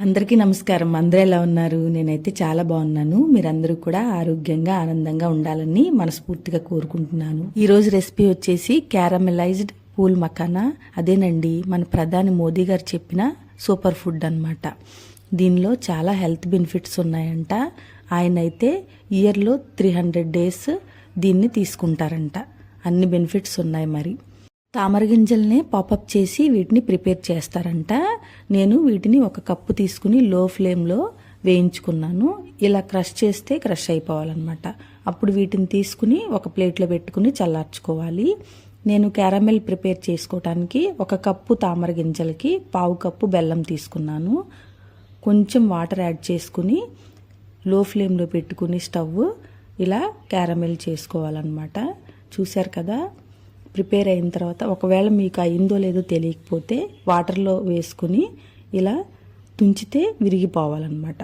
అందరికీ నమస్కారం. అందరూ ఎలా ఉన్నారు? నేనైతే చాలా బాగున్నాను. మీరందరూ కూడా ఆరోగ్యంగా ఆనందంగా ఉండాలని మనస్ఫూర్తిగా కోరుకుంటున్నాను. ఈ రోజు రెసిపీ వచ్చేసి క్యారమెలైజ్డ్ పూల్ మఖానా. అదేనండి మన ప్రధాని మోదీ గారు చెప్పిన సూపర్ ఫుడ్ అన్నమాట. దీనిలో చాలా హెల్త్ బెనిఫిట్స్ ఉన్నాయంట. ఆయన అయితే ఇయర్లో 300 days దీన్ని తీసుకుంటారంట. అన్ని బెనిఫిట్స్ ఉన్నాయి. మరి తామర గింజల్ని పాపప్ చేసి వీటిని ప్రిపేర్ చేస్తారంట. నేను వీటిని 1 కప్పు తీసుకుని లో ఫ్లేమ్లో వేయించుకున్నాను. ఇలా క్రష్ చేస్తే క్రష్ అయిపోవాలన్నమాట. అప్పుడు వీటిని తీసుకుని ఒక ప్లేట్లో పెట్టుకుని చల్లార్చుకోవాలి. నేను క్యారమెల్ ప్రిపేర్ చేసుకోవటానికి 1 కప్పు తామర గింజలకి 1/2 కప్పు బెల్లం తీసుకున్నాను. కొంచెం వాటర్ యాడ్ చేసుకుని లో ఫ్లేమ్లో పెట్టుకుని స్టవ్ ఇలా క్యారమెల్ చేసుకోవాలన్నమాట. చూశారు కదా. ప్రిపేర్ అయిన తర్వాత ఒకవేళ మీకు అయిందో లేదో తెలియకపోతే వాటర్లో వేసుకుని ఇలా తుంచితే విరిగిపోవాలన్నమాట.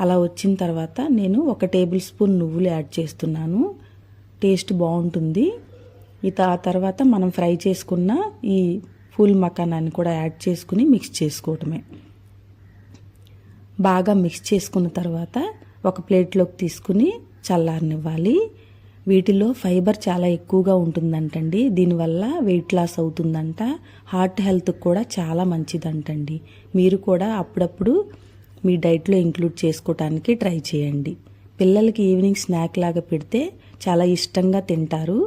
అలా వచ్చిన తర్వాత నేను 1 టేబుల్ స్పూన్ నువ్వులు యాడ్ చేస్తున్నాను. టేస్ట్ బాగుంటుంది. ఆ తర్వాత మనం ఫ్రై చేసుకున్న ఈ ఫుల్ మఖానాన్ని కూడా యాడ్ చేసుకుని మిక్స్ చేసుకోవటమే. బాగా మిక్స్ చేసుకున్న తర్వాత ఒక ప్లేట్లోకి తీసుకుని చల్లారనివ్వాలి. వీటిలో ఫైబర్ చాలా ఎక్కువగా ఉంటుందంటండి. దీనివల్ల వెయిట్ లాస్ అవుతుందంట. హార్ట్ హెల్త్కి కూడా చాలా మంచిదంటండి. మీరు కూడా అప్పుడప్పుడు మీ డైట్లో ఇంక్లూడ్ చేసుకోవటానికి ట్రై చేయండి. పిల్లలకి ఈవినింగ్ స్నాక్ లాగా పెడితే చాలా ఇష్టంగా తింటారు.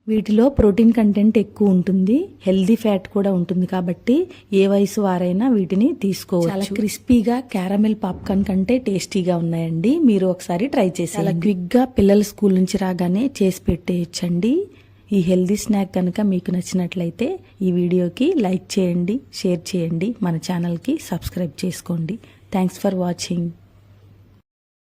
వీటిలో ప్రోటీన్ కంటెంట్ ఎక్కువ ఉంటుంది. హెల్దీ ఫ్యాట్ కూడా ఉంటుంది కాబట్టి ఏ వయసు వారైనా వీటిని తీసుకోవచ్చు. చాలా క్రిస్పీగా క్యారమెల్ పాప్కార్న్ కంటే టేస్టీగా ఉన్నాయండి. మీరు ఒకసారి ట్రై చేసి చాలా క్విక్గా పిల్లలు స్కూల్ నుంచి రాగానే చేసి పెట్టేయచ్చండి. ఈ హెల్దీ స్నాక్ కనుక మీకు నచ్చినట్లయితే ఈ వీడియోకి లైక్ చేయండి, షేర్ చేయండి, మన ఛానల్కి సబ్స్క్రైబ్ చేసుకోండి. Thanks for watching.